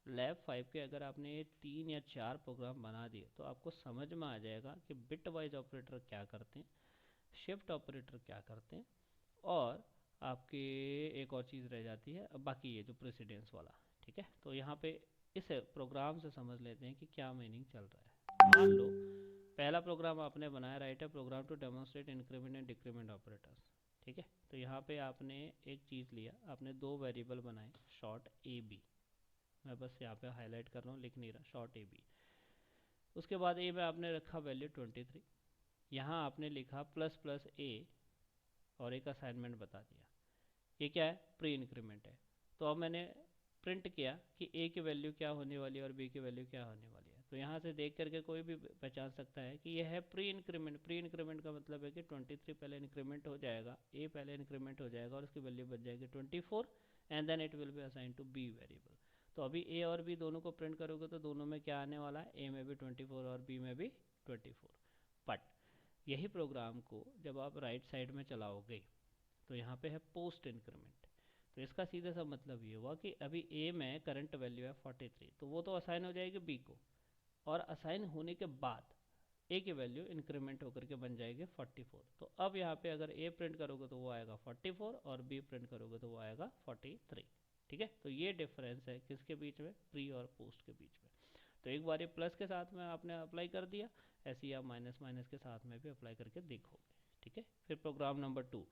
लैब 5 के अगर आपने 3 या 4 प्रोग्राम बना दिए तो आपको समझ में आ जाएगा कि बिट वाइज ऑपरेटर क्या करते हैं, शिफ्ट ऑपरेटर क्या करते हैं, और आपके एक और चीज़ रह जाती है अब बाकी ये जो प्रेसिडेंस वाला। ठीक है, तो यहाँ पे इस प्रोग्राम से समझ लेते हैं कि क्या मीनिंग चल रहा है। मान लो पहला प्रोग्राम आपने बनाया, राइट है program to demonstrate increment and decrement operators. ठीक है, तो यहाँ पे आपने एक चीज़ लिया, आपने दो वेरिएबल बनाए, शॉर्ट ए बी, मैं बस यहाँ पे हाईलाइट कर रहा हूँ, लिख नहीं रहा, शॉर्ट ए बी। उसके बाद ए में आपने रखा वैल्यू 23, यहाँ आपने लिखा प्लस प्लस ए और एक असाइनमेंट बता दिया। ये क्या है, प्री इंक्रीमेंट है। तो अब मैंने प्रिंट किया कि ए की वैल्यू क्या होने वाली है और बी की वैल्यू क्या होने वाली है। तो तो यहाँ से देख करके कोई भी पहचान सकता है कि यह है प्री इंक्रीमेंट। प्री इंक्रीमेंट का मतलब है कि 23 पहले इंक्रीमेंट हो जाएगा, ए पहले इंक्रीमेंट हो जाएगा और उसकी वैल्यू बच जाएगी 24 and then it will be assign to b variable. तो अभी ए और बी दोनों को प्रिंट करोगे तो दोनों में क्या आने वाला है, ए में भी 24 और बी में भी 24। बट यही प्रोग्राम को जब आप राइट साइड में चलाओगे तो यहाँ पे है पोस्ट इंक्रीमेंट। तो इसका सीधा सा मतलब ये हुआ कि अभी ए में करंट वैल्यू है 43, तो वो तो असाइन हो जाएगी बी को, और असाइन होने के बाद ए की वैल्यू इंक्रीमेंट होकर के बन जाएगी 44। तो अब यहाँ पे अगर ए प्रिंट करोगे तो वो आएगा 44 और बी प्रिंट करोगे तो वो आएगा 43। ठीक है, तो ये डिफरेंस है किसके बीच में, प्री और पोस्ट के बीच में। तो एक बार ये प्लस के साथ में आपने अप्लाई कर दिया, ऐसे ही आप माइनस माइनस के साथ में भी अप्लाई करके देखोगे। ठीक है, फिर program number 2,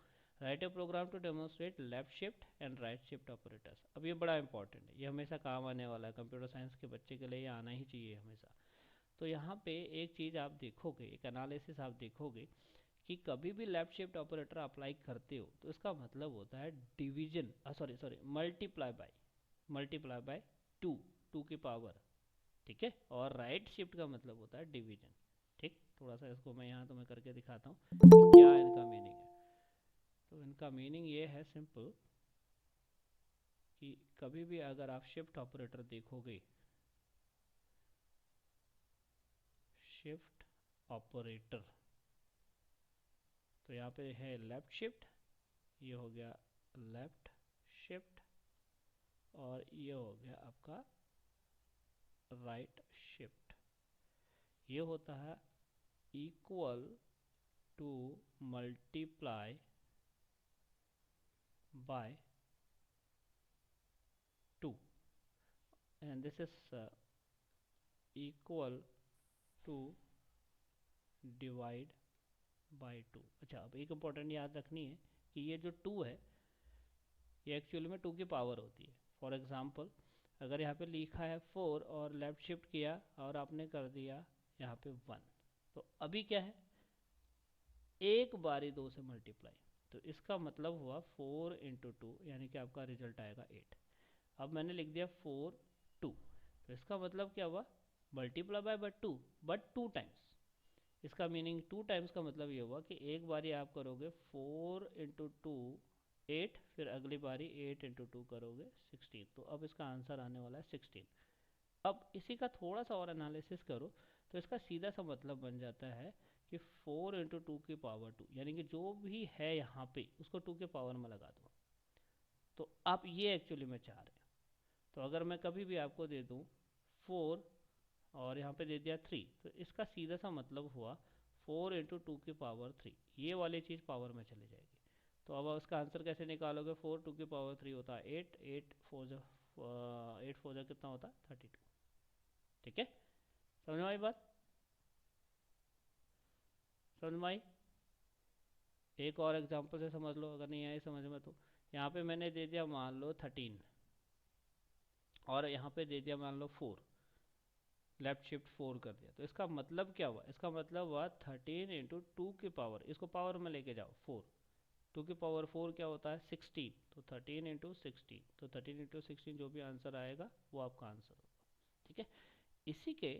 write a program to demonstrate left shift and right shift operators. अब ये बड़ा इंपॉर्टेंट है, ये हमेशा काम आने वाला है, कंप्यूटर साइंस के बच्चे के लिए ये आना ही चाहिए हमेशा। तो यहाँ पे एक चीज़ आप देखोगे, एक एनालिसिस आप देखोगे कि कभी भी लेफ्ट शिफ्ट ऑपरेटर अप्लाई करते हो तो इसका मतलब होता है डिवीजन, सॉरी मल्टीप्लाई बाय 2 की पावर। ठीक है, और राइट शिफ्ट का मतलब होता है डिवीजन। ठीक, थोड़ा सा इसको मैं यहाँ तुम्हें करके दिखाता हूँ क्या इनका मीनिंग है। तो इनका मीनिंग ये है सिंपल कि कभी भी अगर आप शिफ्ट ऑपरेटर देखोगे, शिफ्ट ऑपरेटर, तो यहाँ पे है लेफ्ट शिफ्ट, ये हो गया लेफ्ट शिफ्ट, और ये हो गया आपका राइट शिफ्ट। ये होता है equal to multiply by 2 and this is equal to divide by 2। अच्छा, अब एक इम्पॉर्टेंट याद रखनी है कि ये जो 2 है ये एक्चुअली में 2 की पावर होती है। फॉर एग्जांपल अगर यहाँ पे लिखा है 4 और लेफ्ट शिफ्ट किया और आपने कर दिया यहाँ पे 1, तो अभी क्या है, एक बारी 2 से मल्टीप्लाई, तो इसका मतलब हुआ 4 इंटू 2, यानी कि आपका रिजल्ट आएगा 8। अब मैंने लिख दिया 4 2, तो इसका मतलब क्या हुआ, मल्टीप्लाई बाय 2 बट 2 टाइम्स। इसका मीनिंग 2 टाइम्स का मतलब ये हुआ कि एक बारी आप करोगे 4 इंटू 2 8, फिर अगली बारी 8 इंटू 2 करोगे 16। तो अब इसका आंसर आने वाला है 16। अब इसी का थोड़ा सा और एनालिसिस करो तो इसका सीधा सा मतलब बन जाता है कि 4 इंटू 2 की पावर 2, यानी कि जो भी है यहाँ पे उसको 2 के पावर में लगा दो। तो आप ये एक्चुअली में चाह रहे हैं। तो अगर मैं कभी भी आपको दे दूँ 4 और यहाँ पे दे दिया 3, तो इसका सीधा सा मतलब हुआ 4 इंटू 2 की पावर 3, ये वाली चीज़ पावर में चली जाएगी। तो अब उसका आंसर कैसे निकालोगे, 4 2 की पावर 3 होता है 8, 8 4 जो 8 4 जो कितना होता है 32। ठीक है, समझ में आई बात, समझ में आई। एक और एग्जांपल से समझ लो, अगर नहीं आई समझ में तो यहाँ पे मैंने दे दिया मान लो 13 और यहाँ पे दे दिया मान लो 4, लेफ्ट शिफ्ट 4 कर दिया, तो इसका मतलब क्या हुआ, इसका मतलब हुआ 13 इंटू 2 की पावर, इसको पावर में लेके जाओ 4, 2 की पावर 4 क्या होता है 16, तो 13 इंटू 16, तो 13 इंटू 16 जो भी आंसर आएगा वो आपका आंसर होगा। ठीक है, इसी के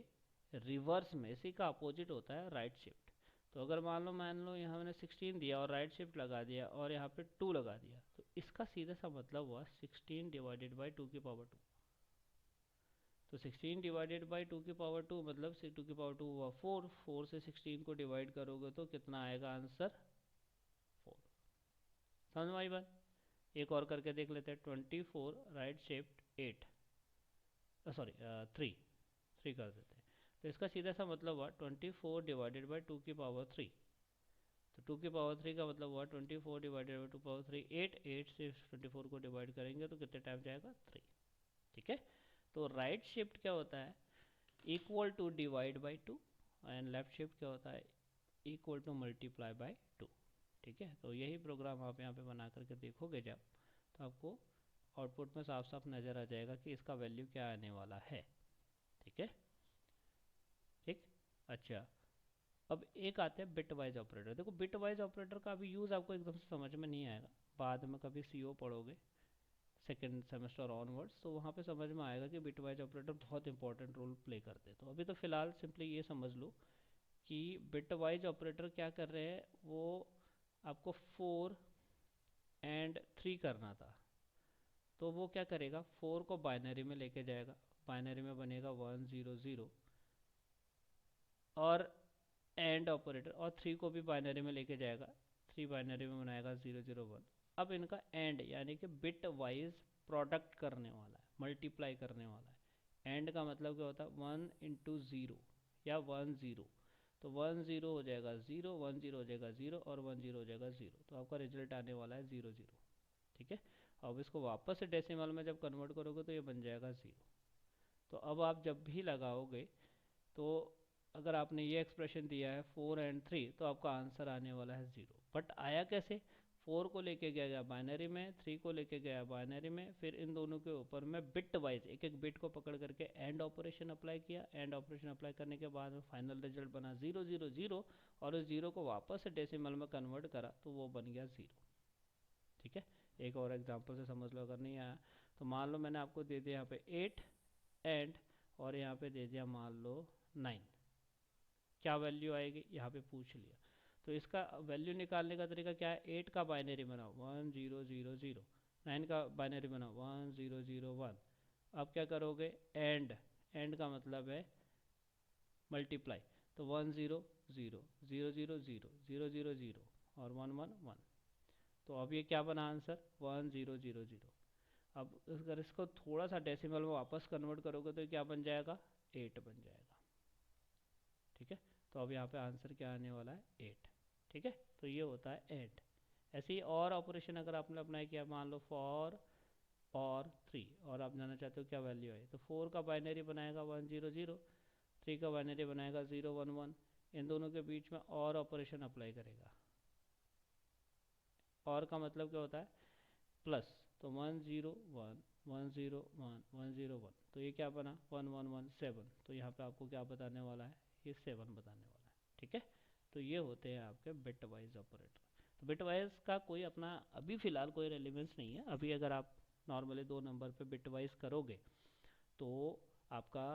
रिवर्स में इसी का अपोजिट होता है राइट शिफ्ट। तो अगर मान लो यहाँ मैंने 16 दिया और राइट शिफ्ट लगा दिया और यहाँ पे 2 लगा दिया, तो इसका सीधा सा मतलब हुआ 16 डिवाइडेड बाई 2 की पावर 2। तो 16 डिवाइडेड बाई 2 की पावर 2 मतलब 2 की पावर 2 हुआ 4, 4 से 16 को डिवाइड करोगे तो कितना आएगा आंसर 4। समझ में आई बात। एक और करके देख लेते हैं, 24 राइट शिफ्ट 8 सॉरी 3 कर देते हैं। तो इसका सीधा सा मतलब हुआ 24 डिवाइडेड बाई 2 की पावर 3, तो 2 की पावर 3 का मतलब हुआ 24 डिवाइडेड बाई 2 पावर 3 8, 8 से 24 को डिवाइड करेंगे तो कितने टाइम जाएगा 3। ठीक है, तो राइट शिफ्ट क्या होता है, equal to divide by 2, and left shift क्या होता है, इक्वल टू मल्टीप्लाई बाई 2। ठीक है, तो यही प्रोग्राम आप यहाँ पे बना करके देखोगे जब, तो आपको आउटपुट में साफ साफ नज़र आ जाएगा कि इसका वैल्यू क्या आने वाला है। ठीक है, ठीक, अच्छा अब एक आते हैं बिट वाइज ऑपरेटर। देखो बिट वाइज ऑपरेटर का अभी यूज़ आपको एकदम से समझ में नहीं आएगा, बाद में कभी सीओ पढ़ोगे सेकेंड सेमेस्टर ऑनवर्ड्स, तो वहाँ पे समझ में आएगा कि बिटवाइज ऑपरेटर बहुत इंपॉर्टेंट रोल प्ले करते हैं। तो अभी तो फ़िलहाल सिंपली ये समझ लो कि बिटवाइज ऑपरेटर क्या कर रहे हैं, वो आपको 4 एंड 3 करना था, तो वो क्या करेगा, 4 को बाइनरी में लेके जाएगा, बाइनरी में बनेगा 1 0 0, और एंड ऑपरेटर, और 3 को भी बाइनरी में लेके जाएगा, 3 बाइनरी में बनाएगा 0 0 1। अब इनका एंड यानी कि बिट वाइज प्रोडक्ट करने वाला है, मल्टीप्लाई करने वाला है। एंड का मतलब क्या होता है, 1 इंटू 0 या 1 0, तो 1 0 हो जाएगा 0, 1 0 हो जाएगा 0, और 1 0 हो जाएगा 0, तो आपका रिजल्ट आने वाला है 0 0। ठीक है, अब इसको वापस से डेसिमल में जब कन्वर्ट करोगे तो ये बन जाएगा 0। तो अब आप जब भी लगाओगे, तो अगर आपने ये एक्सप्रेशन दिया है 4 एंड 3, तो आपका आंसर आने वाला है 0। बट आया कैसे, 4 को लेके गया बाइनरी में, 3 को लेके गया बाइनरी में, फिर इन दोनों के ऊपर में बिट वाइज एक एक बिट को पकड़ करके एंड ऑपरेशन अप्लाई किया। एंड ऑपरेशन अप्लाई करने के बाद में फाइनल रिजल्ट बना 0 0 0, और उस 0 को वापस से डेसिमल में कन्वर्ट करा तो वो बन गया 0। ठीक है, एक और एग्जांपल से समझ लो अगर नहीं आया तो। मान लो मैंने आपको दे दिया यहाँ पे 8 एंड, और यहाँ पे दे दिया मान लो 9, क्या वैल्यू आएगी यहाँ पे पूछ लिया। तो इसका वैल्यू निकालने का तरीका क्या है, 8 का बाइनरी बनाओ 1 0 0 0, 9 का बाइनरी बनाओ 1 0 0 1। अब क्या करोगे, एंड, एंड का मतलब है मल्टीप्लाई, तो 1 0 0 0 0 0 0 0 0 और 1 1 1। तो अब ये क्या बना आंसर, 1 0 0 0। अब अगर इसको थोड़ा सा डेसिमल में वापस कन्वर्ट करोगे तो क्या बन जाएगा, 8 बन जाएगा। ठीक है, तो अब यहाँ पे आंसर क्या आने वाला है, 8। ठीक है, तो ये होता है एंड। ऐसे ही और ऑपरेशन अगर आपने अप्लाई किया, मान लो 4 और 3, और आप जानना चाहते हो क्या वैल्यू है, तो 4 का बाइनरी बनाएगा 1 0 0, 3 का बाइनरी बनाएगा 0 1 1। इन दोनों के बीच में और ऑपरेशन अप्लाई करेगा। और का मतलब क्या होता है, प्लस, तो 1 0 1 1 0 1 1 0 1, तो ये क्या बना 1 1 1 7। तो यहाँ पे आपको क्या बताने वाला है, ये 7 बताने वाला है। ठीक है, तो ये होते हैं आपके बिट वाइज ऑपरेटर। तो बिट वाइज का कोई अपना अभी फ़िलहाल कोई रेलिवेंस नहीं है। अभी अगर आप नॉर्मली 2 नंबर पे बिट वाइज करोगे तो आपका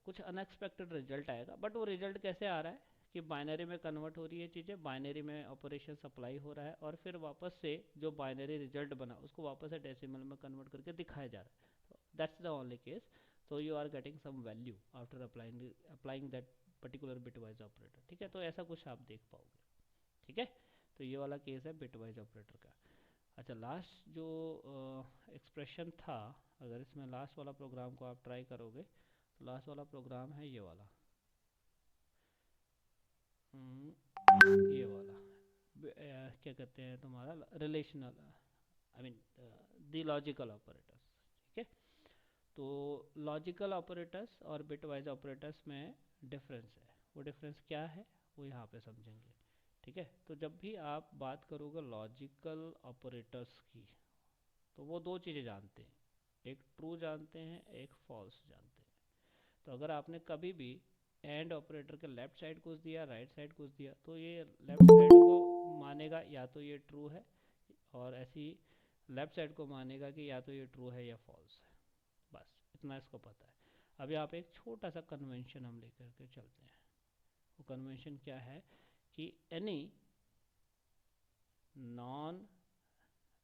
कुछ अनएक्सपेक्टेड रिजल्ट आएगा। बट वो रिजल्ट कैसे आ रहा है कि बाइनरी में कन्वर्ट हो रही है चीज़ें, बाइनरी में ऑपरेशन सप्लाई हो रहा है, और फिर वापस से जो बाइनरी रिजल्ट बना उसको वापस से डेसिमल में कन्वर्ट करके दिखाया जा रहा है। तो दैट्स द ओनली केस। तो you are getting some value after applying that particular bitwise operator. ठीक है, तो ऐसा कुछ आप देख पाओगे। ठीक है, तो ये वाला केस है बिटवाइज ऑपरेटर का। अच्छा, लास्ट जो एक्सप्रेशन था, अगर इसमें लास्ट वाला प्रोग्राम को आप ट्राई करोगे तो लास्ट वाला प्रोग्राम है ये वाला, ये वाला क्या कहते हैं तुम्हारा, relational, I mean the logical operators. ठीक है, तो लॉजिकल ऑपरेटर्स और बिटवाइज ऑपरेटर्स में डिफरेंस है। वो डिफरेंस क्या है वो यहाँ पे समझेंगे। ठीक है, तो जब भी आप बात करोगे लॉजिकल ऑपरेटर्स की, तो वो दो चीज़ें जानते हैं, एक ट्रू जानते हैं, एक फॉल्स जानते हैं। तो अगर आपने कभी भी एंड ऑपरेटर के लेफ्ट साइड कुछ दिया, राइट साइड कुछ दिया, तो ये लेफ्ट साइड को मानेगा या तो ये ट्रू है, और ऐसी लेफ्ट साइड को मानेगा कि या तो ये ट्रू है या फॉल्स है। बस इतना इसको पता है। अब यहाँ पे एक छोटा सा कन्वेंशन हम लेकर के चलते हैं। वो कन्वेंशन क्या है कि any non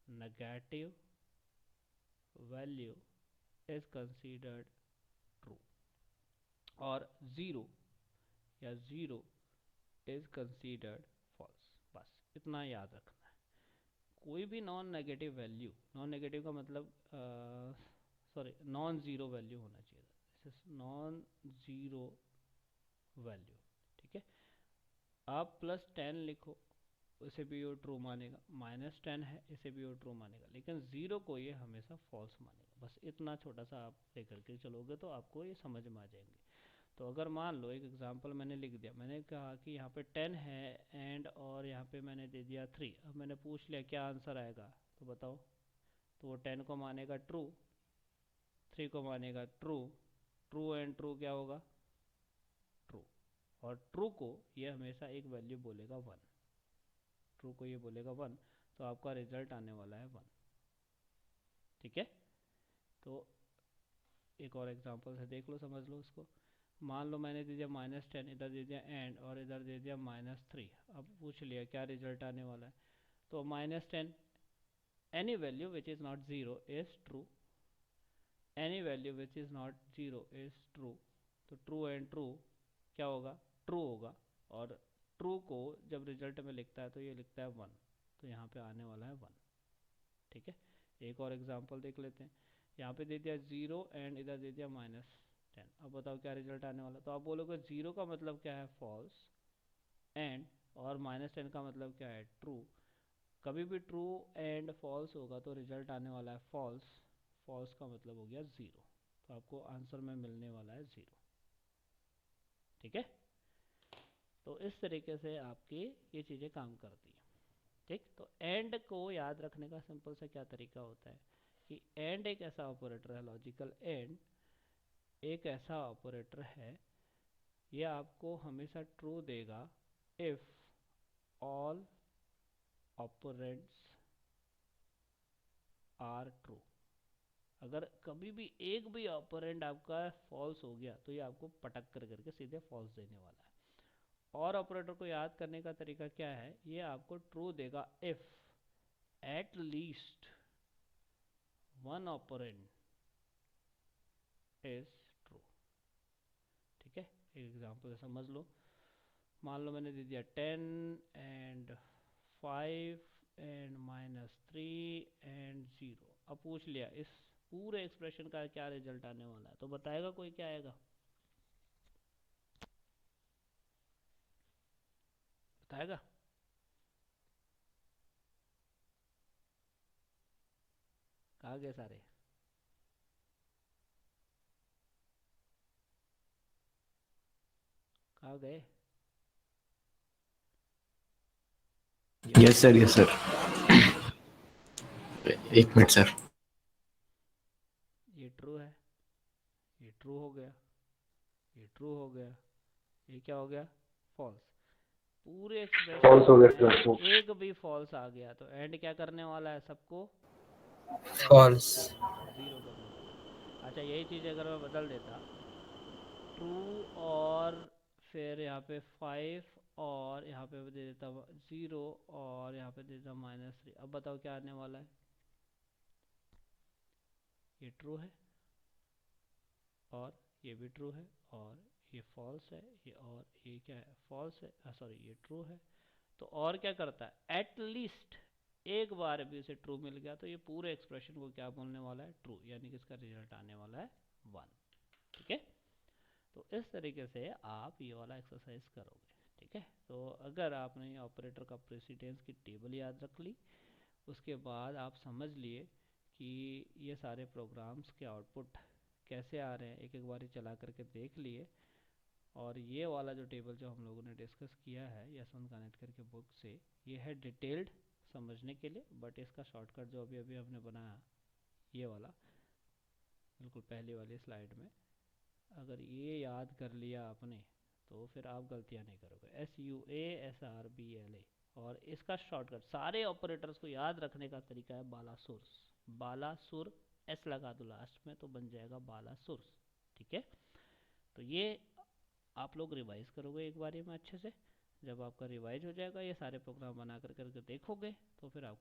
negative value is considered true, और ज़ीरो या ज़ीरो इज कंसीडर्ड फॉल्स। बस इतना याद रखना है। कोई भी non negative value, non negative का मतलब सॉरी नॉन ज़ीरो वैल्यू होना चाहिए, this is non zero value. ठीक है, आप +10 लिखो इसे भी वो ट्रू मानेगा, -10 है इसे भी वो ट्रू मानेगा, लेकिन ज़ीरो को ये हमेशा फॉल्स मानेगा। बस इतना छोटा सा आप लेकर के चलोगे तो आपको ये समझ में आ जाएंगे। तो अगर मान लो एक एग्जांपल मैंने लिख दिया, मैंने कहा कि यहाँ पे 10 है एंड, और यहाँ पे मैंने दे दिया 3। अब मैंने पूछ लिया क्या आंसर आएगा, तो बताओ। तो वो 10 को मानेगा ट्रू, 3 को मानेगा ट्रू, ट्रू एंड ट्रू क्या होगा, ट्रू। और ट्रू को ये हमेशा एक वैल्यू बोलेगा 1, ट्रू को ये बोलेगा 1, तो आपका रिजल्ट आने वाला है 1। ठीक है। तो एक और एग्जांपल है, देख लो, समझ लो उसको। मान लो मैंने दे दिया -10, इधर दे दिया एंड, और इधर दे दिया -3। अब पूछ लिया क्या रिजल्ट आने वाला है। तो -10, any value which is not zero is true, any value which is not zero is true. तो ट्रू एंड ट्रू क्या होगा, ट्रू होगा। और ट्रू को जब रिजल्ट में लिखता है तो ये लिखता है 1, तो यहाँ पे आने वाला है 1। ठीक है। एक और एग्जांपल देख लेते हैं। यहाँ पे दे दिया 0 एंड इधर दे दिया -10। अब बताओ क्या रिजल्ट आने वाला। तो आप बोलोगे 0 का मतलब क्या है, फॉल्स, एंड और -10 का मतलब क्या है, ट्रू। कभी भी ट्रू एंड फॉल्स होगा तो रिजल्ट आने वाला है फॉल्स। फॉल्स का मतलब हो गया 0, तो आपको आंसर में मिलने वाला है 0। ठीक है। तो इस तरीके से आपकी ये चीज़ें काम करती हैं। ठीक। तो एंड को याद रखने का सिंपल सा क्या तरीका होता है कि एंड एक ऐसा ऑपरेटर है, लॉजिकल एंड एक ऐसा ऑपरेटर है, ये आपको हमेशा ट्रू देगा if all operands are true. अगर कभी भी एक भी ऑपरेंड आपका फॉल्स हो गया तो ये आपको पटक कर करके सीधे फॉल्स देने वाला है। और ऑपरेटर को याद करने का तरीका क्या है, ये आपको ट्रू देगा if at least one operand is true. ठीक है। एक एग्जांपल समझ लो। मान लो मैंने दे दिया 10 एंड 5 एंड -3 एंड 0। अब पूछ लिया इस पूरे एक्सप्रेशन का क्या रिजल्ट आने वाला है, तो बताएगा कोई क्या आएगा, बताएगा। कहाँ गए सारे, कहाँ गए। Yes sir, yes sir. एक मिनट सर। ये ट्रू है, ये ट्रू हो गया, ये ट्रू हो गया, ये क्या हो गया, फॉल्स। पूरे फॉल्स हो एक्सप्रेशन गया में एक भी फॉल्स आ गया तो एंड क्या करने वाला है, सबको फॉल्स। 0 करने वाला है। अच्छा यही चीज़ अगर मैं बदल देता, ट्रू और फिर यहाँ पे 5 और यहाँ पे दे देता 0 और यहाँ पे दे देता -3। अब बताओ क्या आने वाला है, ये ट्रू है और ये भी ट्रू है और ये फॉल्स है, ये और ये क्या है, फॉल्स है, सॉरी ये ट्रू है। तो और क्या करता है, एट लीस्ट एक बार भी उसे ट्रू मिल गया तो ये पूरे एक्सप्रेशन को क्या बोलने वाला है, ट्रू, यानी कि इसका रिजल्ट आने वाला है 1। ठीक है। तो इस तरीके से आप ये वाला एक्सरसाइज करोगे। ठीक है। तो अगर आपने ऑपरेटर का प्रेसिडेंस की टेबल याद रख ली, उसके बाद आप समझ लिए कि ये सारे प्रोग्राम्स के आउटपुट कैसे आ रहे हैं, एक एक बारी चला करके देख लिए, और ये वाला जो टेबल जो हम लोगों ने डिस्कस किया है यशवंत कानेटकर के बुक से, ये है डिटेल्ड समझने के लिए, बट इसका शॉर्टकट जो अभी अभी हमने बनाया ये वाला बिल्कुल पहली वाली स्लाइड में, अगर ये याद कर लिया आपने तो फिर आप गलतियां नहीं करोगे। SUASRBLA, और इसका शॉर्टकट सारे ऑपरेटर्स को याद रखने का तरीका है बालासुर। बालासुर एस लगा दो लास्ट में तो बन जाएगा बालासुर। ठीक है। तो ये आप लोग रिवाइज करोगे एक बारी में अच्छे से। जब आपका रिवाइज हो जाएगा, ये सारे प्रोग्राम बना कर करके देखोगे तो फिर आप